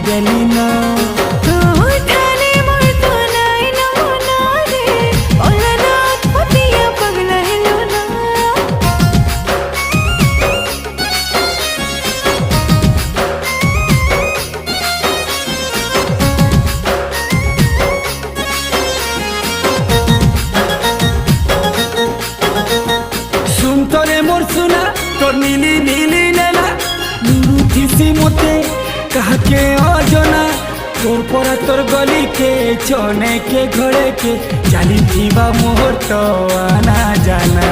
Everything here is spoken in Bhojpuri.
देली ना तोर नीली नीली नैना लुरुथिसी मोते कहके अजना तोर पर तोर गली के चने के घड़े के चाली थीबा मोहर तो आना जाना।